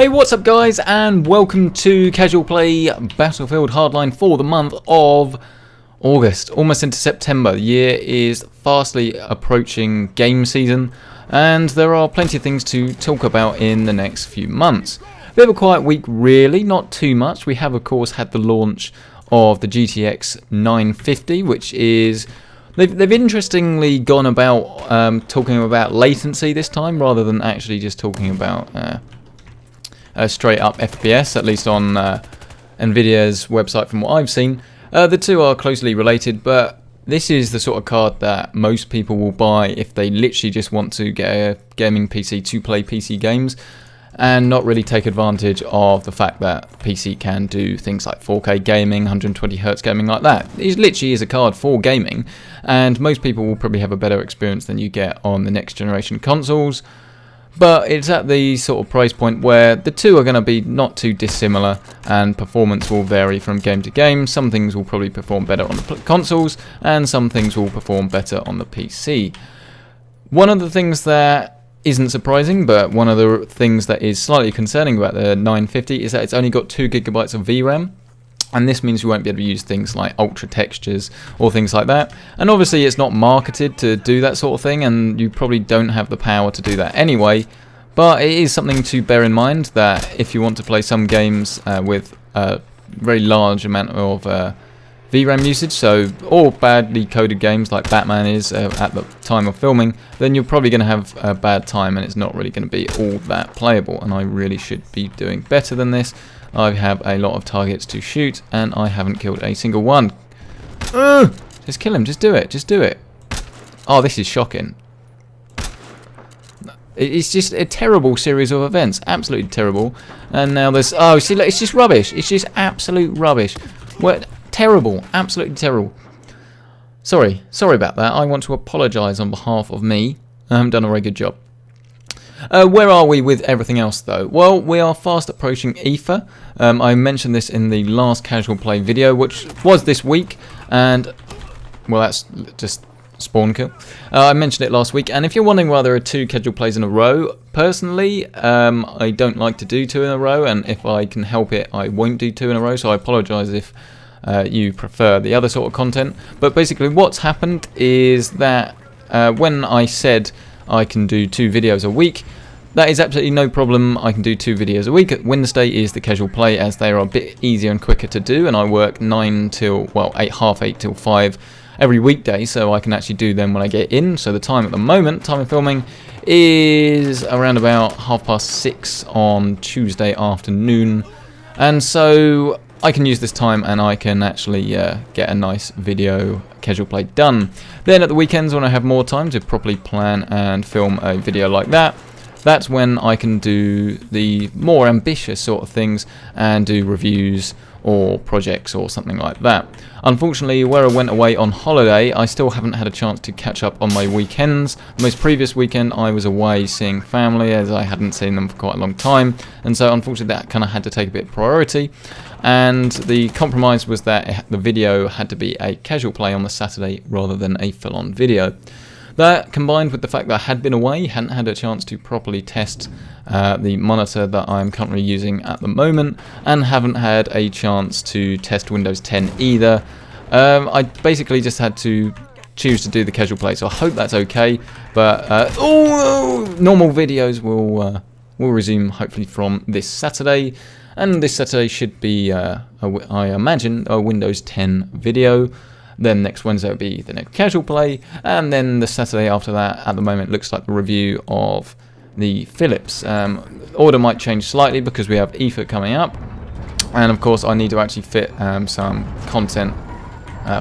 Hey, what's up guys, and welcome to Casual Play Battlefield Hardline for the month of August, almost into September. The year is fastly approaching game season, and there are plenty of things to talk about in the next few months. A bit of a quiet week really, not too much. We have of course had the launch of the GTX 950, which is... They've interestingly gone about talking about latency this time, rather than actually just talking about straight up FPS, at least on Nvidia's website from what I've seen. The two are closely related, but this is the sort of card that most people will buy if they literally just want to get a gaming PC to play PC games and not really take advantage of the fact that PC can do things like 4K gaming, 120Hz gaming like that. It literally is a card for gaming, and most people will probably have a better experience than you get on the next generation consoles. But it's at the sort of price point where the two are going to be not too dissimilar, and performance will vary from game to game. Some things will probably perform better on the consoles, and some things will perform better on the PC. One of the things that isn't surprising, but one of the things that is slightly concerning about the 950 is that it's only got 2 GB of VRAM. And this means you won't be able to use things like ultra textures or things like that. And obviously it's not marketed to do that sort of thing, and you probably don't have the power to do that anyway. But it is something to bear in mind, that if you want to play some games with a very large amount of VRAM usage, or badly coded games like Batman is at the time of filming, then you're probably going to have a bad time, and it's not really going to be all that playable. And I really should be doing better than this. I have a lot of targets to shoot, and I haven't killed a single one. Just kill him, just do it, just do it. Oh, this is shocking. It's just a terrible series of events, absolutely terrible. And now there's, oh, see, look, it's just rubbish. It's just absolute rubbish. What? Terrible, absolutely terrible. Sorry about that. I want to apologise on behalf of me. I haven't done a very good job. Where are we with everything else though? Well, we are fast approaching EFA. I mentioned this in the last Casual Play video, which was this week, and well, that's just spawn kill. I mentioned it last week, and if you're wondering why there are 2 Casual Plays in a row, personally, I don't like to do 2 in a row, and if I can help it, I won't do 2 in a row, so I apologise if you prefer the other sort of content. But basically what's happened is that when I said I can do 2 videos a week, that is absolutely no problem. I can do 2 videos a week. Wednesday is the Casual Play, as they are a bit easier and quicker to do, and I work 9 till, well, 8, half 8 till 5 every weekday, so I can actually do them when I get in. So the time at the moment, time of filming, is around about 6:30 on Tuesday afternoon, and so I can use this time and I can actually get a nice video Casual Play done. Then at the weekends, when I have more time to properly plan and film a video like that, that's when I can do the more ambitious sort of things and do reviews or projects or something like that. Unfortunately, where I went away on holiday, I still haven't had a chance to catch up on my weekends. The most previous weekend I was away seeing family, as I hadn't seen them for quite a long time, and so unfortunately that kind of had to take a bit of priority. And the compromise was that the video had to be a Casual Play on the Saturday rather than a full-on video. That, combined with the fact that I had been away, hadn't had a chance to properly test the monitor that I'm currently using at the moment, and haven't had a chance to test Windows 10 either. I basically just had to choose to do the Casual Play, so I hope that's okay. But normal videos will resume hopefully from this Saturday, and this Saturday should be, I imagine, a Windows 10 video. Then next Wednesday will be the next Casual Play, and then the Saturday after that, at the moment, looks like the review of the Philips. Order might change slightly because we have EFA coming up, and of course I need to actually fit some content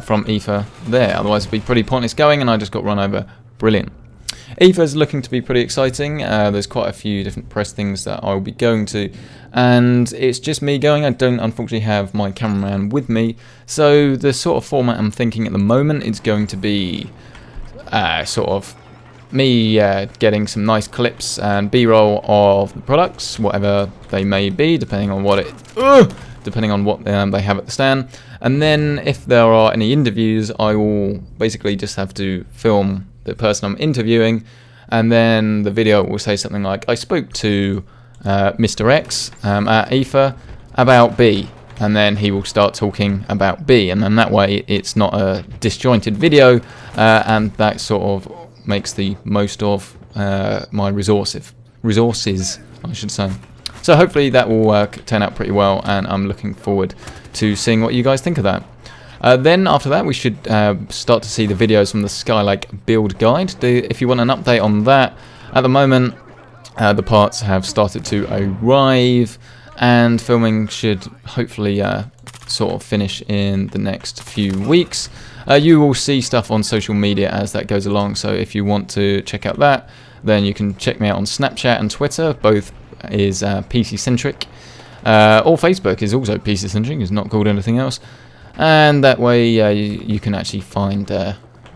from EFA there, otherwise it'd be pretty pointless going, and I just got run over. Brilliant. EFA is looking to be pretty exciting. There's quite a few different press things that I will be going to, and it's just me going. I don't unfortunately have my cameraman with me, so the sort of format I'm thinking at the moment is going to be sort of me getting some nice clips and B-roll of the products, whatever they may be, depending on what they have at the stand. And then if there are any interviews, I will basically just have to film the person I'm interviewing, and then the video will say something like, I spoke to Mr. X at Ether about B, and then he will start talking about B, and then that way it's not a disjointed video, and that sort of makes the most of my resources, I should say. So hopefully that will turn out pretty well, and I'm looking forward to seeing what you guys think of that. Then after that we should start to see the videos from the Skylake build guide. If you want an update on that, at the moment the parts have started to arrive, and filming should hopefully sort of finish in the next few weeks. You will see stuff on social media as that goes along, so if you want to check out that, then you can check me out on Snapchat and Twitter. Both is PC Centric, or Facebook is also PC Centric, it's not called anything else, and that way you can actually find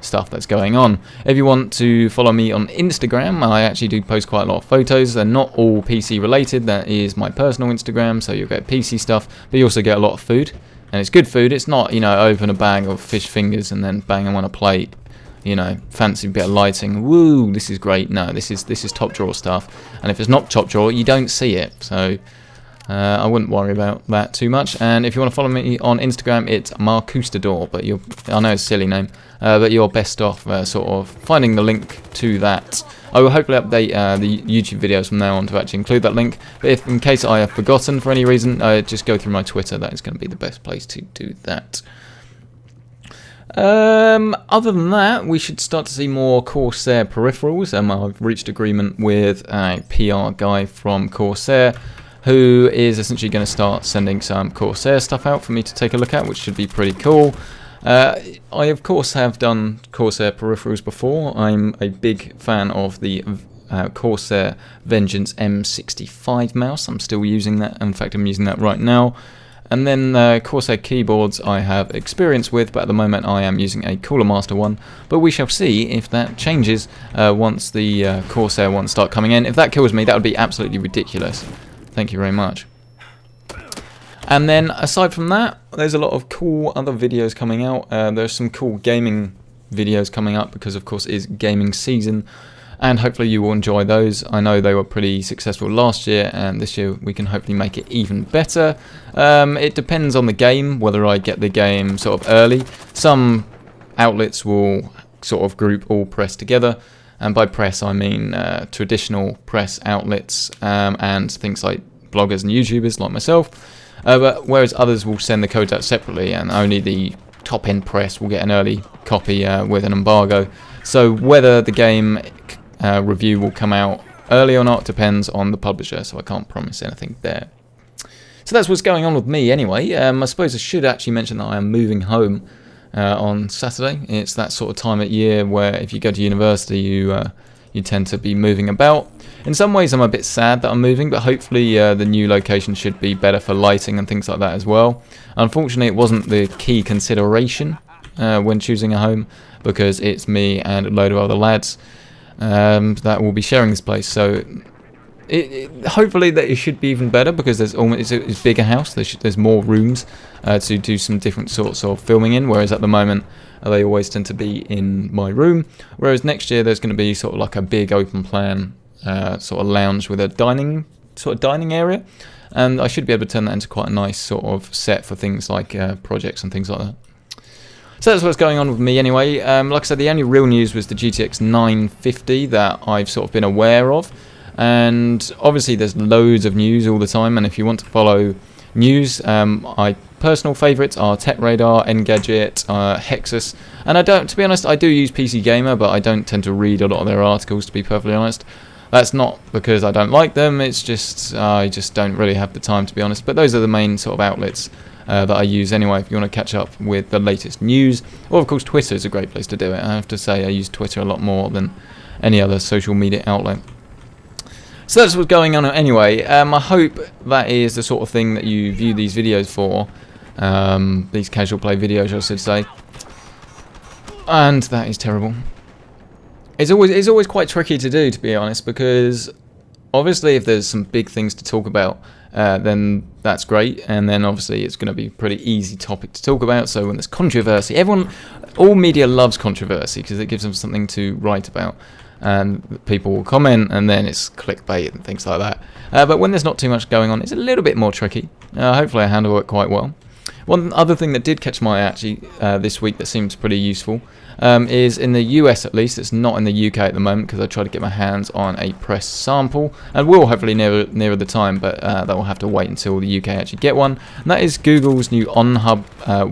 stuff that's going on. If you want to follow me on Instagram, I actually do post quite a lot of photos. They're not all PC related. That is my personal Instagram, so you'll get PC stuff, but you also get a lot of food, and it's good food. It's not, you know, open a bag of fish fingers and then bang them on a plate, you know, fancy bit of lighting, woo, this is great. No, this is top drawer stuff, and if it's not top drawer, you don't see it, so I wouldn't worry about that too much. And if you want to follow me on Instagram, it's Marcoustador, but I know it's a silly name, but you're best off sort of finding the link to that. I will hopefully update the YouTube videos from now on to actually include that link, but if in case I have forgotten for any reason, just go through my Twitter. That is going to be the best place to do that. Other than that, we should start to see more Corsair peripherals. I've reached agreement with a PR guy from Corsair, who is essentially going to start sending some Corsair stuff out for me to take a look at, which should be pretty cool. I of course have done Corsair peripherals before. I'm a big fan of the Corsair Vengeance M65 mouse. I'm still using that. In fact, I'm using that right now. And then Corsair keyboards I have experience with, but at the moment I am using a Cooler Master one. But we shall see if that changes once the Corsair ones start coming in. If that kills me, that would be absolutely ridiculous. Thank you very much. And then aside from that, there's a lot of cool other videos coming out. There's some cool gaming videos coming up because of course it is gaming season, and hopefully you will enjoy those. I know they were pretty successful last year, and this year we can hopefully make it even better. It depends on the game, whether I get the game sort of early. Some outlets will sort of group all press together, and by press I mean traditional press outlets and things like bloggers and YouTubers like myself. But whereas others will send the codes out separately, and only the top-end press will get an early copy with an embargo. So whether the game review will come out early or not depends on the publisher, so I can't promise anything there. So that's what's going on with me anyway. I suppose I should actually mention that I am moving home on Saturday. It's that sort of time of year where if you go to university you tend to be moving about. In some ways I'm a bit sad that I'm moving, but hopefully the new location should be better for lighting and things like that as well. Unfortunately it wasn't the key consideration when choosing a home, because it's me and a load of other lads that will be sharing this place. So hopefully that it should be even better, because it's a bigger house. There's more rooms to do some different sorts of filming in, whereas at the moment they always tend to be in my room. Whereas next year there's going to be sort of like a big open plan sort of lounge with a dining area, and I should be able to turn that into quite a nice sort of set for things like projects and things like that. So that's what's going on with me anyway. Like I said, the only real news was the GTX 950 that I've sort of been aware of. And obviously there's loads of news all the time, and if you want to follow news, my personal favourites are TechRadar, Engadget, Hexus, and to be honest, I do use PC Gamer, but I don't tend to read a lot of their articles, to be perfectly honest. That's not because I don't like them, it's just I just don't really have the time, to be honest. But those are the main sort of outlets that I use anyway if you want to catch up with the latest news. Or of course Twitter is a great place to do it. I have to say I use Twitter a lot more than any other social media outlet. So that's what's going on anyway. I hope that is the sort of thing that you view these videos for, these casual play videos I should say. And that is terrible. It's always quite tricky to do, to be honest, because obviously if there's some big things to talk about, then that's great, and then obviously it's going to be a pretty easy topic to talk about. So when there's controversy, all media loves controversy because it gives them something to write about. and people will comment, and then it's clickbait and things like that. But when there's not too much going on, it's a little bit more tricky. Hopefully I handle it quite well. One other thing that did catch my eye actually this week that seems pretty useful is in the US at least. It's not in the UK at the moment because I tried to get my hands on a press sample, and will hopefully nearer the time, but that will have to wait until the UK actually get one. And that is Google's new OnHub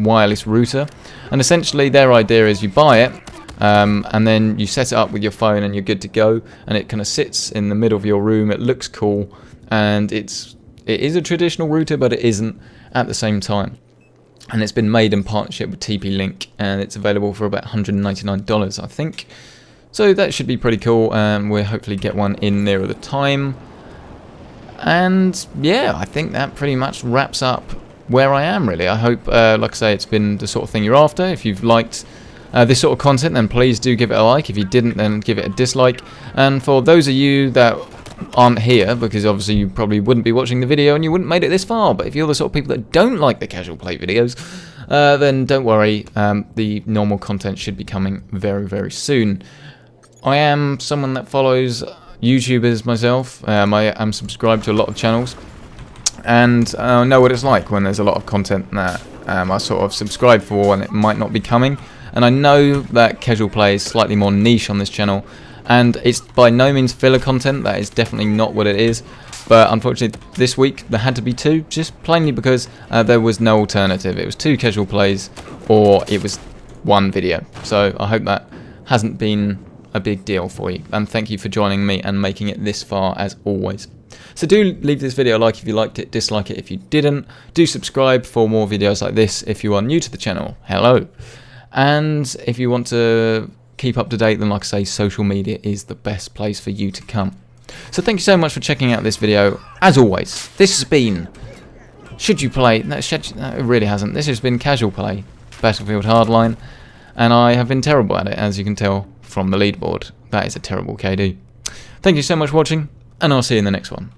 wireless router. And essentially their idea is you buy it, and then you set it up with your phone and you're good to go, and it kind of sits in the middle of your room. It looks cool, and it is a traditional router, but it isn't at the same time. And it's been made in partnership with TP-Link, and it's available for about $199, I think. So that should be pretty cool, and we'll hopefully get one in nearer the time. And yeah, I think that pretty much wraps up where I am, really. I hope, like I say, it's been the sort of thing you're after. If you've liked this sort of content, then please do give it a like. If you didn't, then give it a dislike. And for those of you that aren't here, because obviously you probably wouldn't be watching the video and you wouldn't made it this far, but if you're the sort of people that don't like the casual play videos, then don't worry, the normal content should be coming very, very soon. I am someone that follows YouTubers myself. I am subscribed to a lot of channels, and I know what it's like when there's a lot of content that I sort of subscribe for and it might not be coming. And I know that casual play is slightly more niche on this channel, and it's by no means filler content. That is definitely not what it is. But unfortunately this week there had to be two, just plainly because there was no alternative. It was 2 casual plays or it was 1 video. So I hope that hasn't been a big deal for you, and thank you for joining me and making it this far as always. So do leave this video a like if you liked it, dislike it if you didn't. Do subscribe for more videos like this if you are new to the channel. Hello. And if you want to keep up to date, then like I say, social media is the best place for you to come. So thank you so much for checking out this video. As always, this has been Should You Play? No, it really hasn't. This has been Casual Play, Battlefield Hardline, and I have been terrible at it, as you can tell from the leaderboard. That is a terrible KD. Thank you so much for watching, and I'll see you in the next one.